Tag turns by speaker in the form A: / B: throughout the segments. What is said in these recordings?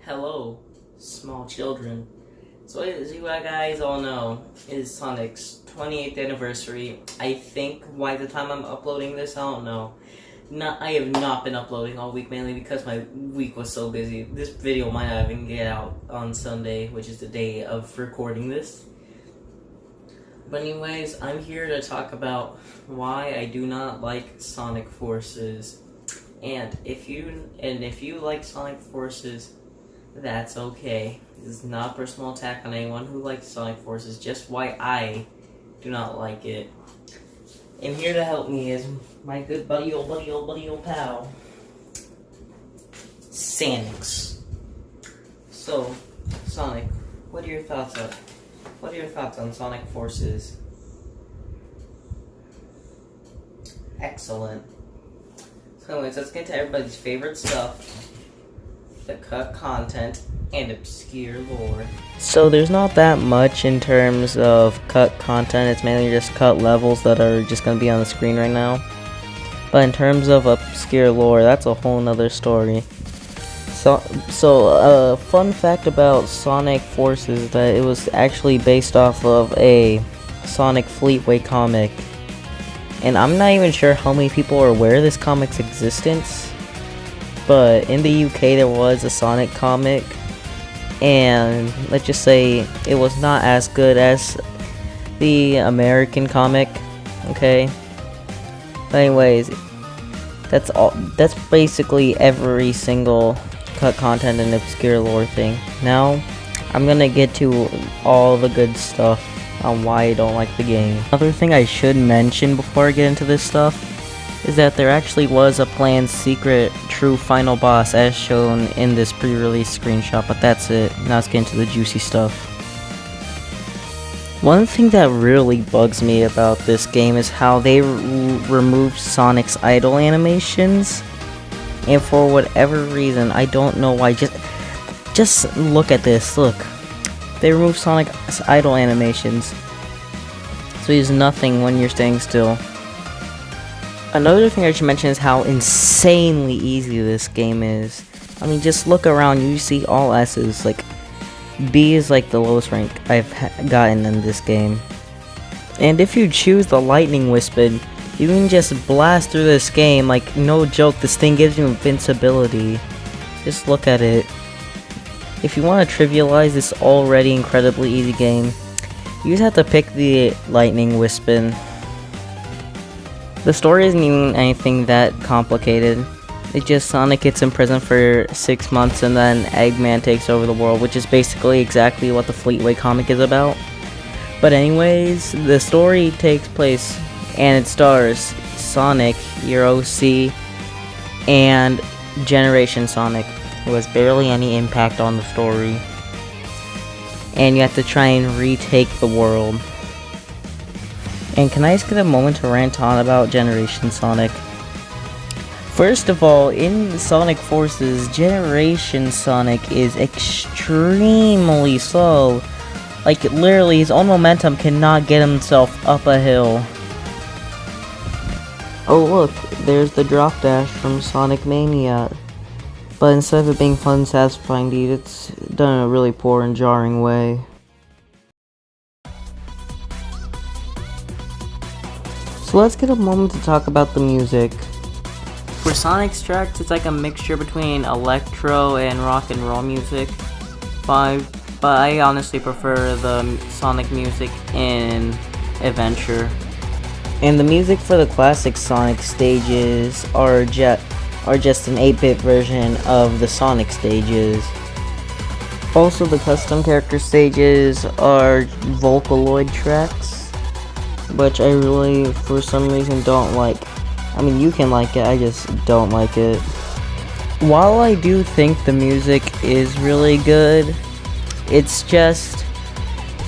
A: Hello, small children. So as you guys all know, is Sonic's 28th anniversary. I think by the time I'm uploading this, I don't know. I have not been uploading all week, mainly because my week was so busy. This video might not even get out on Sunday, which is the day of recording this. But anyways, I'm here to talk about why I do not like Sonic Forces. And if you like Sonic Forces, that's okay. This is not a personal attack on anyone who likes Sonic Forces, just why I do not like it. And here to help me is my good buddy old pal, Sanix. So, Sonic, what are your thoughts on Sonic Forces? Excellent. So anyways, let's get to everybody's favorite stuff. The cut content and obscure lore. So there's not that much in terms of cut content. It's mainly just cut levels that are just going to be on the screen right now. But in terms of obscure lore, that's a whole nother story. So fun fact about Sonic Forces is that it was actually based off of a Sonic Fleetway comic. And I'm not even sure how many people are aware of this comic's existence. But in the UK there was a Sonic comic, and let's just say it was not as good as the American comic, okay? But anyways, that's basically every single cut content and obscure lore thing. Now, I'm gonna get to all the good stuff on why I don't like the game. Another thing I should mention before I get into this stuff is that there actually was a planned secret true final boss as shown in this pre-release screenshot, but that's it. Now let's get into the juicy stuff. One thing that really bugs me about this game is how they removed Sonic's idle animations, and for whatever reason, I don't know why. Just look at this. Look, they removed Sonic's idle animations, so he does nothing when you're staying still. Another thing I should mention is how insanely easy this game is. I mean, just look around, you see all S's. Like, B is like the lowest rank I've gotten in this game. And if you choose the Lightning Wispin, you can just blast through this game. Like, no joke, this thing gives you invincibility. Just look at it. If you want to trivialize this already incredibly easy game, you just have to pick the Lightning Wispin. The story isn't even anything that complicated. It's just Sonic gets in prison for 6 months and then Eggman takes over the world, which is basically exactly what the Fleetway comic is about. But anyways, the story takes place and it stars Sonic, your OC, and Generation Sonic, who has barely any impact on the story. And you have to try and retake the world. And can I just get a moment to rant on about Generation Sonic? First of all, in Sonic Forces, Generation Sonic is extremely slow. Like, literally, his own momentum cannot get himself up a hill. Oh look, there's the drop dash from Sonic Mania. But instead of it being fun and satisfying to eat, it's done in a really poor and jarring way. So let's get a moment to talk about the music. For Sonic's tracks, it's like a mixture between electro and rock and roll music. But I honestly prefer the Sonic music in Adventure. And the music for the classic Sonic stages are just an 8-bit version of the Sonic stages. Also, the custom character stages are Vocaloid tracks, which I really, for some reason, don't like. I mean, you can like it, I just don't like it. While I do think the music is really good, it's just,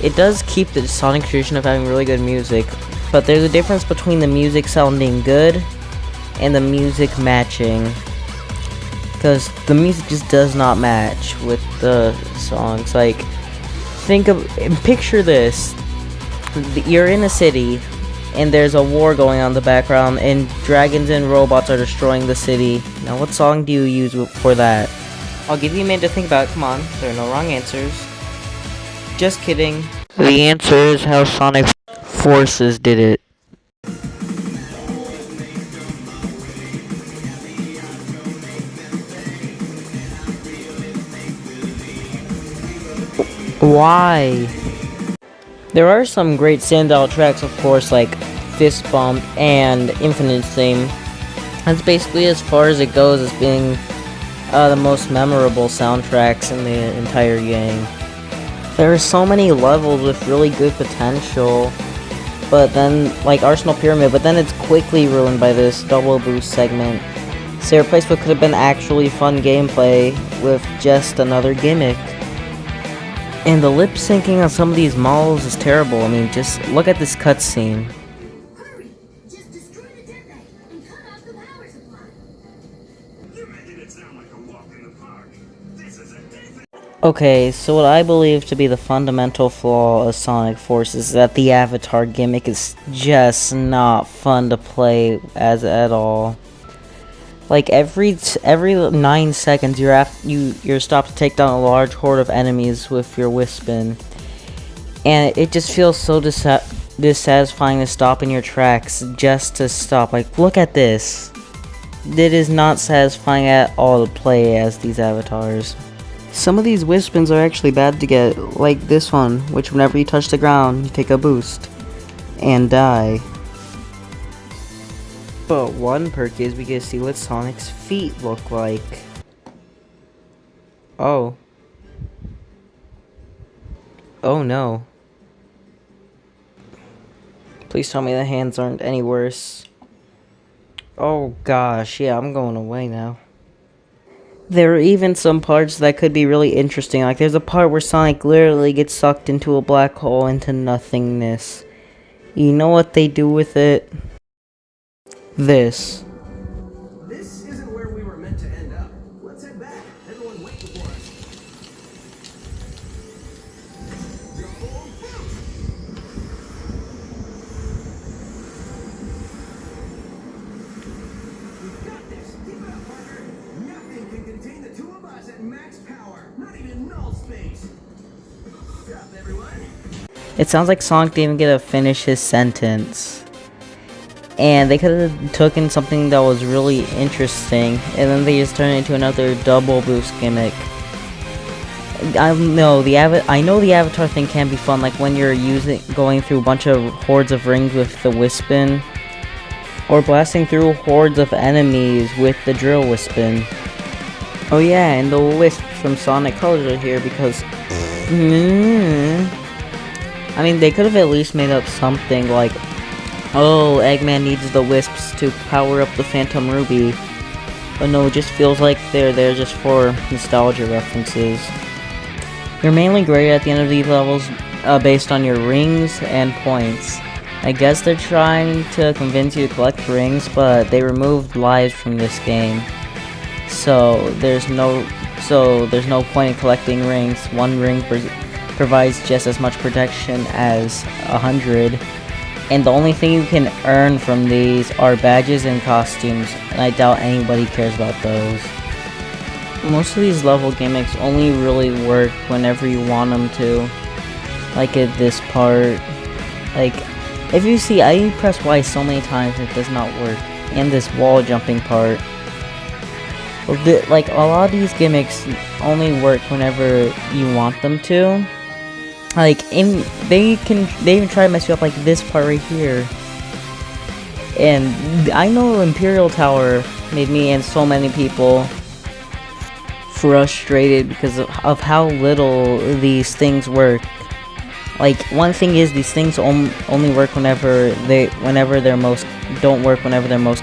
A: it does keep the Sonic tradition of having really good music, but there's a difference between the music sounding good and the music matching, because the music just does not match with the songs. Like, picture this. You're in a city, and there's a war going on in the background, and dragons and robots are destroying the city. Now, what song do you use for that? I'll give you a minute to think about it. Come on, there are no wrong answers. Just kidding. The answer is how Sonic Forces did it. Why? There are some great standout tracks, of course, like Fist Bump and Infinite Theme. That's basically as far as it goes as being the most memorable soundtracks in the entire game. There are so many levels with really good potential, but then, like Arsenal Pyramid, but then it's quickly ruined by this double boost segment. So replaced what could have been actually fun gameplay with just another gimmick. And the lip syncing on some of these models is terrible. I mean, just look at this cutscene.
B: Hurry! Just destroy the detonate and cut off the power supply.
C: You're making it sound like a walk in the park. This is a definite.
A: Okay, so what I believe to be the fundamental flaw of Sonic Forces is that the avatar gimmick is just not fun to play as at all. Like every 9 seconds, you're stopped to take down a large horde of enemies with your Whispin, and it just feels so dissatisfying to stop in your tracks just to stop. Like, look at this. It is not satisfying at all to play as these avatars. Some of these Whispins are actually bad to get, like this one, which whenever you touch the ground, you take a boost and die. But one perk is we get to see what Sonic's feet look like. Oh. Oh no. Please tell me the hands aren't any worse. Oh gosh, yeah, I'm going away now. There are even some parts that could be really interesting. Like there's a part where Sonic literally gets sucked into a black hole into nothingness. You know what they do with it? This.
C: This isn't where we were meant to end up. Let's head back. Everyone wait for us. We've got this. Keep it up, partner. Nothing can contain the two of us at max power. Not even null space. Stop, everyone.
A: It sounds like Sonic didn't even get to finish his sentence. And they could have taken something that was really interesting, and then they just turned it into another double boost gimmick. I know the avatar thing can be fun, like when you're going through a bunch of hordes of rings with the Whispin, or blasting through hordes of enemies with the Drill Whispin. Oh yeah, and the Wisps from Sonic Colors are here because I mean, they could have at least made up something like, oh, Eggman needs the Wisps to power up the Phantom Ruby. But no, it just feels like they're there just for nostalgia references. You're mainly graded at the end of these levels based on your rings and points. I guess they're trying to convince you to collect rings, but they removed lives from this game. So there's no point in collecting rings. One ring provides just as much protection as 100. And the only thing you can earn from these are badges and costumes, and I doubt anybody cares about those. Most of these level gimmicks only really work whenever you want them to. Like at this part. Like, if you see, I press Y so many times it does not work. And this wall jumping part. Like, a lot of these gimmicks only work whenever you want them to. Like, they even try to mess you up, like this part right here. And I know Imperial Tower made me and so many people frustrated because of how little these things work. Like, one thing is these things only work whenever they're most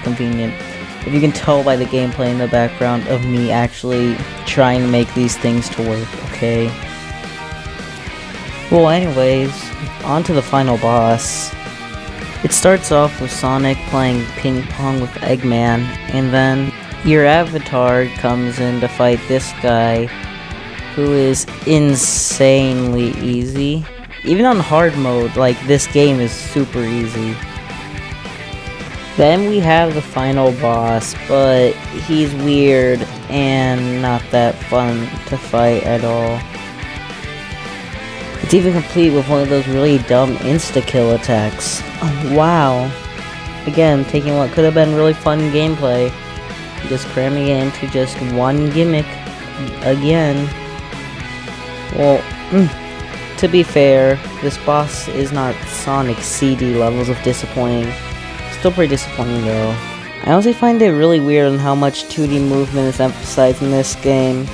A: convenient. If you can tell by the gameplay in the background of me actually trying to make these things to work, okay? Well, anyways, on to the final boss. It starts off with Sonic playing ping pong with Eggman, and then your avatar comes in to fight this guy, who is insanely easy. Even on hard mode, like, this game is super easy. Then we have the final boss, but he's weird and not that fun to fight at all. It's even complete with one of those really dumb insta-kill attacks. Oh, wow. Again, taking what could have been really fun gameplay, just cramming it into just one gimmick again. Well, to be fair, this boss is not Sonic CD levels of disappointing. Still pretty disappointing though. I honestly find it really weird on how much 2D movement is emphasized in this game.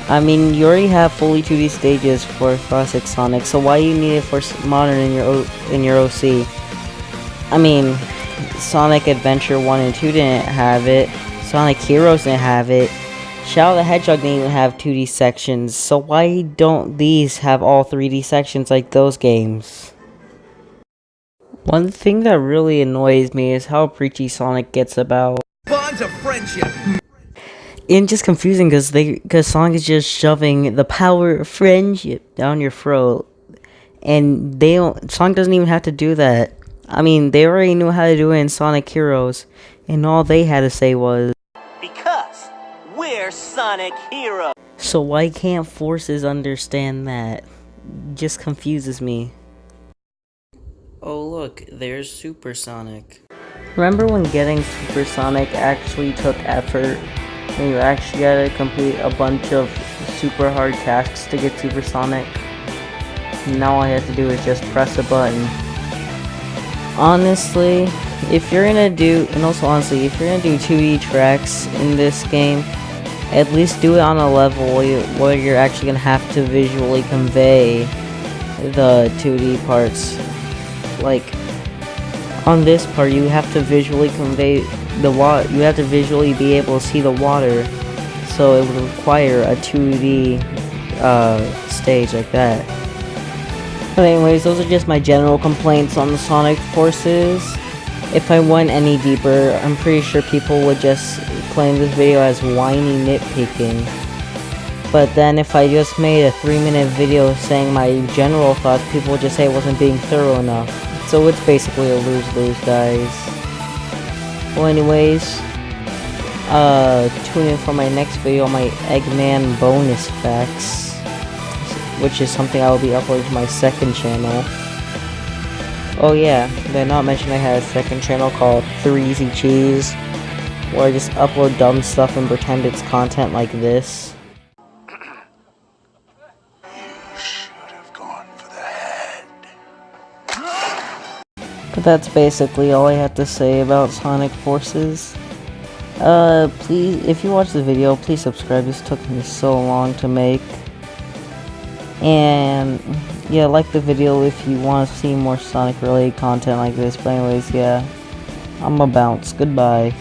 A: I mean, you already have fully 2D stages for classic Sonic, so why you need it for modern in your OC? I mean, Sonic Adventure 1 and 2 didn't have it. Sonic Heroes didn't have it. Shadow the Hedgehog didn't even have 2D sections, so why don't these have all 3D sections like those games? One thing that really annoys me is how preachy Sonic gets about.
C: Bonds of friendship.
A: And just confusing because Sonic is just shoving the power of friendship down your throat, and Sonic doesn't even have to do that. I mean, they already knew how to do it in Sonic Heroes, and all they had to say was,
D: because we're Sonic Heroes.
A: so why can't Forces understand that? Just confuses me. Oh look, there's Super Sonic. Remember when getting Super Sonic actually took effort? When you actually had to complete a bunch of super hard tasks to get Super Sonic? Now all I have to do is just press a button. Honestly, if you're gonna do 2D tracks in this game, at least do it on a level where you're actually gonna have to visually convey the 2D parts. Like, on this part, you have to visually convey the water. You have to visually be able to see the water, so it would require a 2D stage like that. But anyways, those are just my general complaints on the Sonic Forces. If I went any deeper, I'm pretty sure people would just claim this video as whiny nitpicking. But then if I just made a 3-minute video saying my general thoughts, people would just say it wasn't being thorough enough. So it's basically a lose-lose, guys. Well, anyways, tune in for my next video on my Eggman bonus facts, which is something I will be uploading to my second channel. Oh yeah, did I not mention I had a second channel called 3 Cheese, where I just upload dumb stuff and pretend it's content like this. But that's basically all I have to say about Sonic Forces. Please, if you watch the video, please subscribe. This took me so long to make. And, yeah, like the video if you want to see more Sonic related content like this. But anyways, yeah, I'm a bounce. Goodbye.